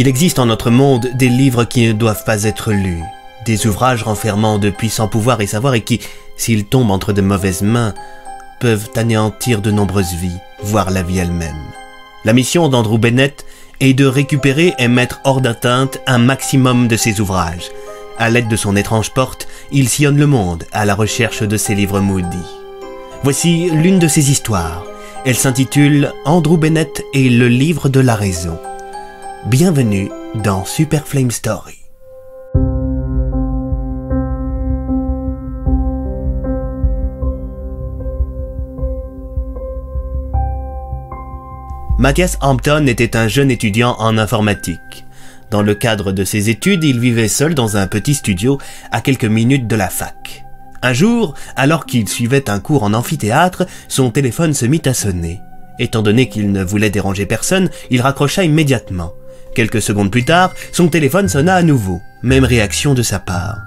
Il existe en notre monde des livres qui ne doivent pas être lus, des ouvrages renfermant de puissants pouvoirs et savoirs et qui, s'ils tombent entre de mauvaises mains, peuvent anéantir de nombreuses vies, voire la vie elle-même. La mission d'Andrew Bennett est de récupérer et mettre hors d'atteinte un maximum de ces ouvrages. À l'aide de son étrange porte, il sillonne le monde à la recherche de ses livres maudits. Voici l'une de ses histoires. Elle s'intitule « Andrew Bennett et le livre de la raison ». Bienvenue dans Super Flame Story. Matthias Hampton était un jeune étudiant en informatique. Dans le cadre de ses études, il vivait seul dans un petit studio à quelques minutes de la fac. Un jour, alors qu'il suivait un cours en amphithéâtre, son téléphone se mit à sonner. Étant donné qu'il ne voulait déranger personne, il raccrocha immédiatement. Quelques secondes plus tard, son téléphone sonna à nouveau. Même réaction de sa part.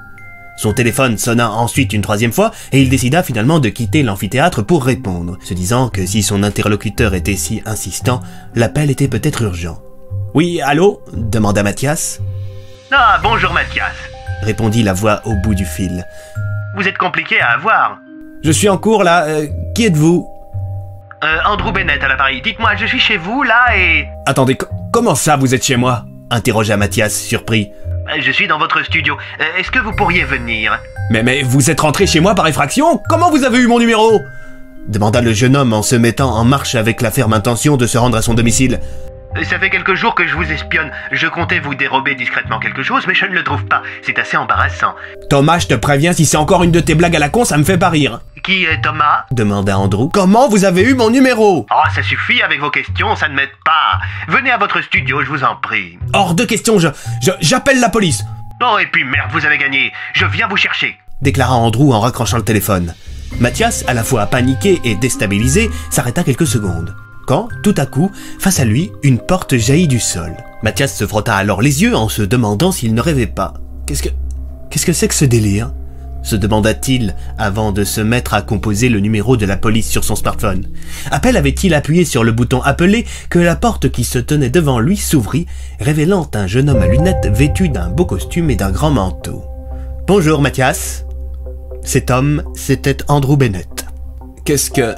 Son téléphone sonna ensuite une troisième fois et il décida finalement de quitter l'amphithéâtre pour répondre, se disant que si son interlocuteur était si insistant, l'appel était peut-être urgent. « Oui, allô ?» demanda Matthias. « Ah, bonjour Matthias !» répondit la voix au bout du fil. « Vous êtes compliqué à avoir. »« Je suis en cours là, qui êtes-vous ?»« Andrew Bennett à l'appareil. Dites-moi, je suis chez vous là et... » « Attendez, comment ça vous êtes chez moi ?» interrogea Matthias, surpris. Je suis dans votre studio. Est-ce que vous pourriez venir ? Mais vous êtes rentré chez moi par effraction ? Comment vous avez eu mon numéro ? Demanda le jeune homme en se mettant en marche avec la ferme intention de se rendre à son domicile. Ça fait quelques jours que je vous espionne. Je comptais vous dérober discrètement quelque chose, mais je ne le trouve pas. C'est assez embarrassant. Thomas, je te préviens, si c'est encore une de tes blagues à la con, ça me fait pas rire. Qui est Thomas ? Demanda Andrew. Comment vous avez eu mon numéro ? Oh, ça suffit avec vos questions, ça ne m'aide pas. Venez à votre studio, je vous en prie. Hors de question, j'appelle la police. Oh, et puis merde, vous avez gagné. Je viens vous chercher. Déclara Andrew en raccrochant le téléphone. Matthias, à la fois paniqué et déstabilisé, s'arrêta quelques secondes. Quand, tout à coup, face à lui, une porte jaillit du sol. Matthias se frotta alors les yeux en se demandant s'il ne rêvait pas. Qu'est-ce que c'est que ce délire ? Se demanda-t-il avant de se mettre à composer le numéro de la police sur son smartphone. À peine avait-il appuyé sur le bouton appeler que la porte qui se tenait devant lui s'ouvrit, révélant un jeune homme à lunettes vêtu d'un beau costume et d'un grand manteau. « Bonjour Matthias. » Cet homme, c'était Andrew Bennett. « Qu'est-ce que... »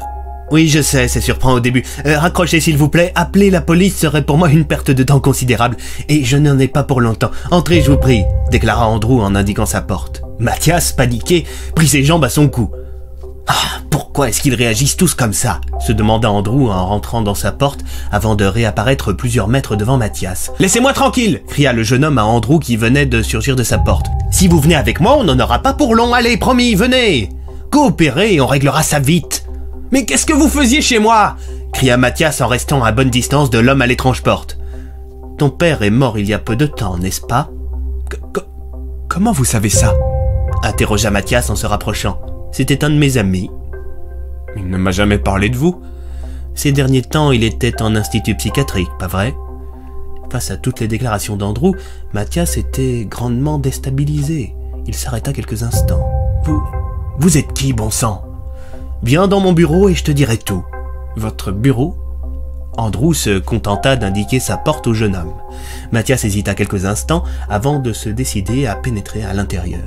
Oui, je sais, c'est surprenant au début. Raccrochez s'il vous plaît, appeler la police serait pour moi une perte de temps considérable, et je n'en ai pas pour longtemps. Entrez, je vous prie, déclara Andrew en indiquant sa porte. Matthias, paniqué, prit ses jambes à son cou. Ah, pourquoi est-ce qu'ils réagissent tous comme ça ? Se demanda Andrew en rentrant dans sa porte avant de réapparaître plusieurs mètres devant Matthias. Laissez-moi tranquille, cria le jeune homme à Andrew qui venait de surgir de sa porte. Si vous venez avec moi, on n'en aura pas pour long. Allez, promis, venez. Coopérez et on réglera ça vite. Mais qu'est-ce que vous faisiez chez moi ? Cria Matthias en restant à bonne distance de l'homme à l'étrange porte. Ton père est mort il y a peu de temps, n'est-ce pas ? Comment vous savez ça ? Interrogea Matthias en se rapprochant. C'était un de mes amis. Il ne m'a jamais parlé de vous. Ces derniers temps, il était en institut psychiatrique, pas vrai ? Face à toutes les déclarations d'Andrew, Matthias était grandement déstabilisé. Il s'arrêta quelques instants. Vous êtes qui, bon sang ? Viens dans mon bureau et je te dirai tout. Votre bureau ? Andrew se contenta d'indiquer sa porte au jeune homme. Matthias hésita quelques instants avant de se décider à pénétrer à l'intérieur.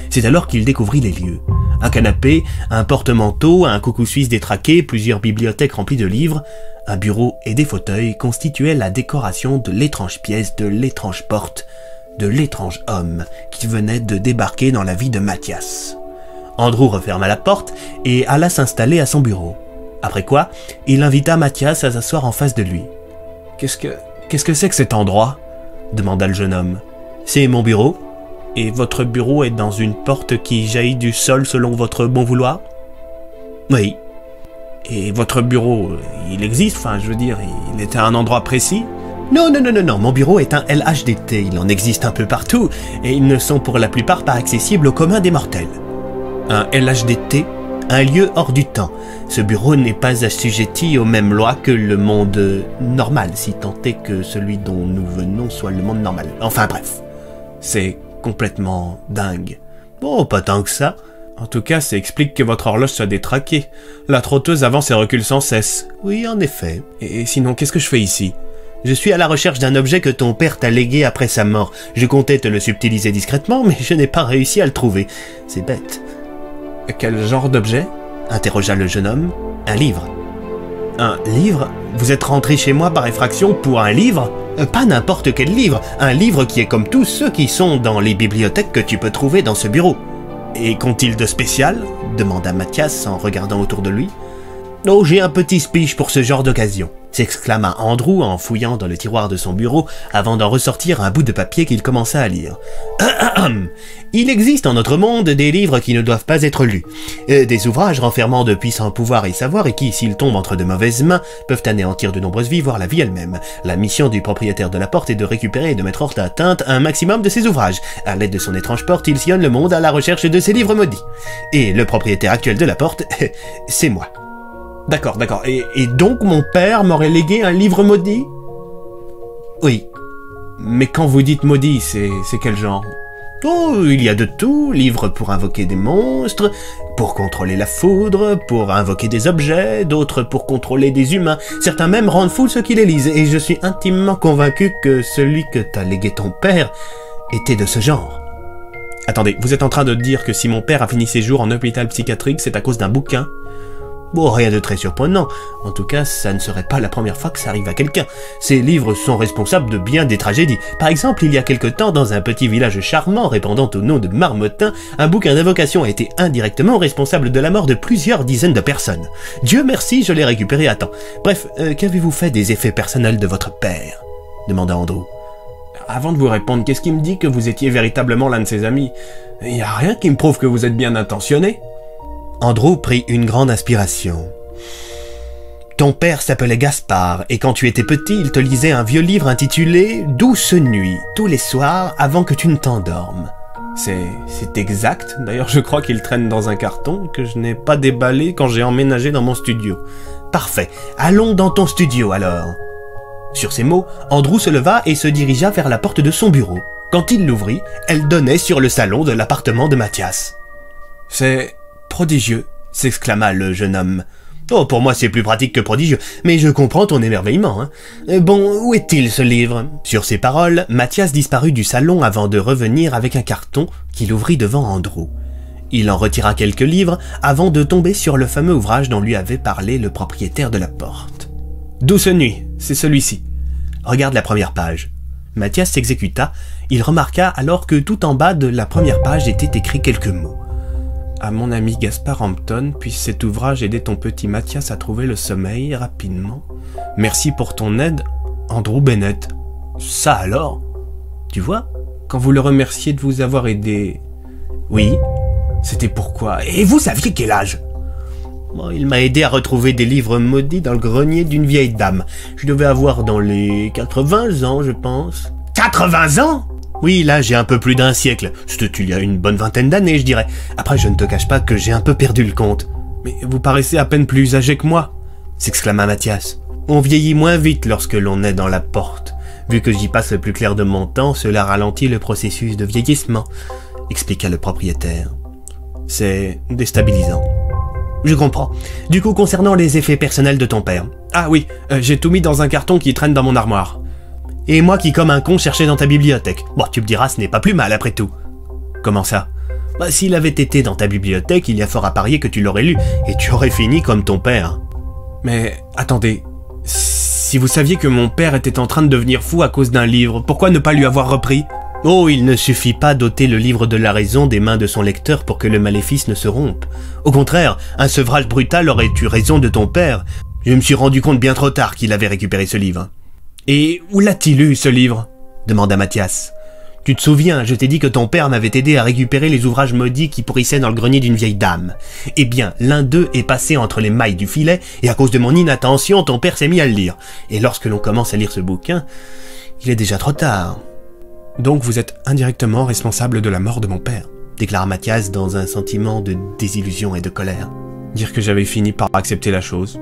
C'est alors qu'il découvrit les lieux. Un canapé, un porte-manteau, un coucou suisse détraqué, plusieurs bibliothèques remplies de livres, un bureau et des fauteuils constituaient la décoration de l'étrange pièce, de l'étrange porte, de l'étrange homme qui venait de débarquer dans la vie de Matthias. Andrew referma la porte et alla s'installer à son bureau. Après quoi, il invita Matthias à s'asseoir en face de lui. « Qu'est-ce que c'est que cet endroit ?» demanda le jeune homme. « C'est mon bureau. Et votre bureau est dans une porte qui jaillit du sol selon votre bon vouloir ?»« Oui. »« Et votre bureau, il existe, enfin, je veux dire, il est à un endroit précis ?» Non, mon bureau est un LHDT, il en existe un peu partout, et ils ne sont pour la plupart pas accessibles au commun des mortels. Un LHDT, un lieu hors du temps. Ce bureau n'est pas assujetti aux mêmes lois que le monde normal, si tant est que celui dont nous venons soit le monde normal. Enfin bref, c'est complètement dingue. Bon, pas tant que ça. En tout cas, ça explique que votre horloge soit détraquée. La trotteuse avance et recule sans cesse. Oui, en effet. Et sinon, qu'est-ce que je fais ici ? Je suis à la recherche d'un objet que ton père t'a légué après sa mort. Je comptais te le subtiliser discrètement, mais je n'ai pas réussi à le trouver. C'est bête. »« Quel genre d'objet » interrogea le jeune homme. « Un livre. »« Un livre ? Vous êtes rentré chez moi par effraction pour un livre ? Pas n'importe quel livre, un livre qui est comme tous ceux qui sont dans les bibliothèques que tu peux trouver dans ce bureau. »« Et qu'ont-ils de spécial ?» demanda Mathias en regardant autour de lui. « Oh, j'ai un petit speech pour ce genre d'occasion » s'exclama Andrew en fouillant dans le tiroir de son bureau avant d'en ressortir un bout de papier qu'il commença à lire. « Il existe en notre monde des livres qui ne doivent pas être lus, des ouvrages renfermant de puissants pouvoirs et savoirs et qui, s'ils tombent entre de mauvaises mains, peuvent anéantir de nombreuses vies, voire la vie elle-même. La mission du propriétaire de la porte est de récupérer et de mettre hors d'atteinte un maximum de ces ouvrages. À l'aide de son étrange porte, il sillonne le monde à la recherche de ces livres maudits. Et le propriétaire actuel de la porte, c'est moi. » D'accord. Et donc mon père m'aurait légué un livre maudit ? Oui. Mais quand vous dites maudit, c'est quel genre ? Oh, il y a de tout, livres pour invoquer des monstres, pour contrôler la foudre, pour invoquer des objets, d'autres pour contrôler des humains. Certains même rendent fous ceux qui les lisent, et je suis intimement convaincu que celui que t'a légué ton père était de ce genre. Attendez, vous êtes en train de dire que si mon père a fini ses jours en hôpital psychiatrique, c'est à cause d'un bouquin ? Bon, rien de très surprenant. En tout cas, ça ne serait pas la première fois que ça arrive à quelqu'un. Ces livres sont responsables de bien des tragédies. Par exemple, il y a quelque temps, dans un petit village charmant répandant au nom de Marmottin, un bouquin d'invocation a été indirectement responsable de la mort de plusieurs dizaines de personnes. Dieu merci, je l'ai récupéré à temps. Bref, qu'avez-vous fait des effets personnels de votre père ? Demanda Andrew. Avant de vous répondre, qu'est-ce qui me dit que vous étiez véritablement l'un de ses amis ? Il n'y a rien qui me prouve que vous êtes bien intentionné. Andrew prit une grande inspiration. Ton père s'appelait Gaspard, et quand tu étais petit, il te lisait un vieux livre intitulé « Douce nuit » tous les soirs avant que tu ne t'endormes. C'est exact. D'ailleurs, je crois qu'il traîne dans un carton que je n'ai pas déballé quand j'ai emménagé dans mon studio. Parfait. Allons dans ton studio, alors. Sur ces mots, Andrew se leva et se dirigea vers la porte de son bureau. Quand il l'ouvrit, elle donnait sur le salon de l'appartement de Mathias. « C'est prodigieux !» s'exclama le jeune homme. « Oh, pour moi c'est plus pratique que prodigieux, mais je comprends ton émerveillement, hein. Bon, où est-il ce livre ?» Sur ces paroles, Mathias disparut du salon avant de revenir avec un carton qu'il ouvrit devant Andrew. Il en retira quelques livres avant de tomber sur le fameux ouvrage dont lui avait parlé le propriétaire de la porte. « Douce nuit, c'est celui-ci. » Regarde la première page. Mathias s'exécuta. Il remarqua alors que tout en bas de la première page était écrit quelques mots. À mon ami Gaspard Hampton, puisse cet ouvrage aider ton petit Mathias à trouver le sommeil rapidement. Merci pour ton aide, Andrew Bennett. Ça alors ? Tu vois ? Quand vous le remerciez de vous avoir aidé... Oui. C'était pourquoi ? Et vous saviez quel âge ? Bon, il m'a aidé à retrouver des livres maudits dans le grenier d'une vieille dame. Je devais avoir dans les 80 ans, je pense. 80 ans ? Oui, là, j'ai un peu plus d'un siècle. C'était il y a une bonne vingtaine d'années, je dirais. Après, je ne te cache pas que j'ai un peu perdu le compte. Mais vous paraissez à peine plus âgé que moi, s'exclama Mathias. On vieillit moins vite lorsque l'on est dans la porte. Vu que j'y passe le plus clair de mon temps, cela ralentit le processus de vieillissement, expliqua le propriétaire. C'est déstabilisant. Je comprends. Du coup, concernant les effets personnels de ton père. Ah oui, j'ai tout mis dans un carton qui traîne dans mon armoire. Et moi qui, comme un con, cherchais dans ta bibliothèque. Bon, tu me diras, ce n'est pas plus mal après tout. Comment ça ? Bah, s'il avait été dans ta bibliothèque, il y a fort à parier que tu l'aurais lu, et tu aurais fini comme ton père. Mais, attendez, si vous saviez que mon père était en train de devenir fou à cause d'un livre, pourquoi ne pas lui avoir repris ? Oh, il ne suffit pas d'ôter le livre de la raison des mains de son lecteur pour que le maléfice ne se rompe. Au contraire, un sevrage brutal aurait eu raison de ton père. Je me suis rendu compte bien trop tard qu'il avait récupéré ce livre. Et où l'a-t-il eu, ce livre ? Demanda Mathias. Tu te souviens, je t'ai dit que ton père m'avait aidé à récupérer les ouvrages maudits qui pourrissaient dans le grenier d'une vieille dame. Eh bien, l'un d'eux est passé entre les mailles du filet, et à cause de mon inattention, ton père s'est mis à le lire. Et lorsque l'on commence à lire ce bouquin, il est déjà trop tard. Donc vous êtes indirectement responsable de la mort de mon père, déclara Mathias dans un sentiment de désillusion et de colère. Dire que j'avais fini par accepter la chose.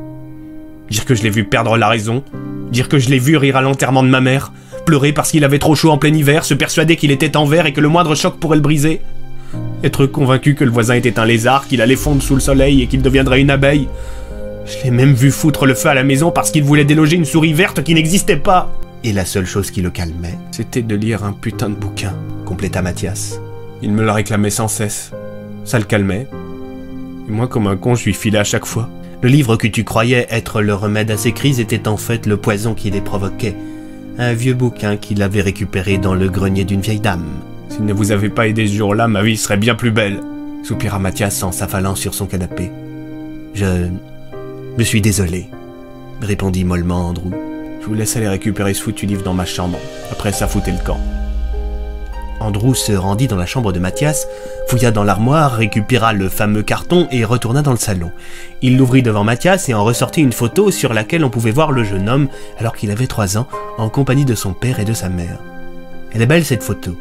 Dire que je l'ai vu perdre la raison. Dire que je l'ai vu rire à l'enterrement de ma mère. Pleurer parce qu'il avait trop chaud en plein hiver, se persuader qu'il était en verre et que le moindre choc pourrait le briser. Être convaincu que le voisin était un lézard, qu'il allait fondre sous le soleil et qu'il deviendrait une abeille. Je l'ai même vu foutre le feu à la maison parce qu'il voulait déloger une souris verte qui n'existait pas. Et la seule chose qui le calmait, c'était de lire un putain de bouquin, compléta Mathias. Il me le réclamait sans cesse. Ça le calmait. Et moi, comme un con, je lui filais à chaque fois. Le livre que tu croyais être le remède à ses crises était en fait le poison qui les provoquait. Un vieux bouquin qu'il avait récupéré dans le grenier d'une vieille dame. S'il ne vous avait pas aidé ce jour-là, ma vie serait bien plus belle, soupira Mathias en s'affalant sur son canapé. Je suis désolé, répondit mollement Andrew. Je vous laisse aller récupérer ce foutu livre dans ma chambre. Après, ça foutait le camp. Andrew se rendit dans la chambre de Mathias, fouilla dans l'armoire, récupéra le fameux carton et retourna dans le salon. Il l'ouvrit devant Mathias et en ressortit une photo sur laquelle on pouvait voir le jeune homme, alors qu'il avait 3 ans, en compagnie de son père et de sa mère. « Elle est belle cette photo »,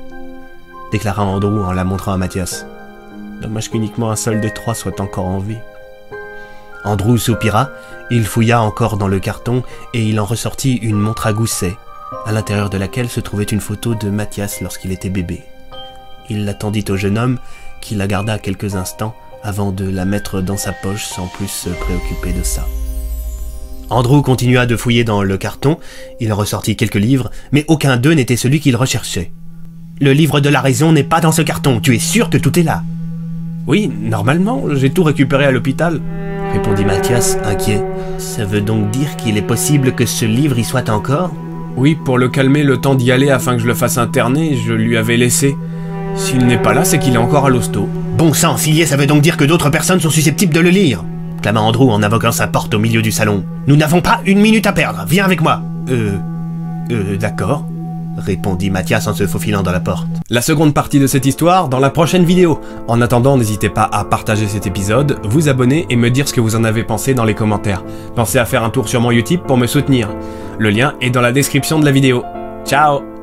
déclara Andrew en la montrant à Mathias. « Dommage qu'uniquement un seul des 3 soit encore en vie. » Andrew soupira, il fouilla encore dans le carton et il en ressortit une montre à gousset, à l'intérieur de laquelle se trouvait une photo de Mathias lorsqu'il était bébé. Il la tendit au jeune homme, qui la garda quelques instants avant de la mettre dans sa poche sans plus se préoccuper de ça. Andrew continua de fouiller dans le carton, il ressortit quelques livres, mais aucun d'eux n'était celui qu'il recherchait. « Le livre de la raison n'est pas dans ce carton, tu es sûr que tout est là ?»« Oui, normalement, j'ai tout récupéré à l'hôpital. » répondit Mathias, inquiet. « Ça veut donc dire qu'il est possible que ce livre y soit encore ?» Oui, pour le calmer le temps d'y aller afin que je le fasse interner, je lui avais laissé. S'il n'est pas là, c'est qu'il est encore à l'hosto. Bon sang, s'il y est, ça veut donc dire que d'autres personnes sont susceptibles de le lire, clama Andrew en invoquant sa porte au milieu du salon. Nous n'avons pas une minute à perdre, viens avec moi. D'accord, répondit Mathias en se faufilant dans la porte. La seconde partie de cette histoire dans la prochaine vidéo. En attendant, n'hésitez pas à partager cet épisode, vous abonner et me dire ce que vous en avez pensé dans les commentaires. Pensez à faire un tour sur mon Utip pour me soutenir. Le lien est dans la description de la vidéo. Ciao!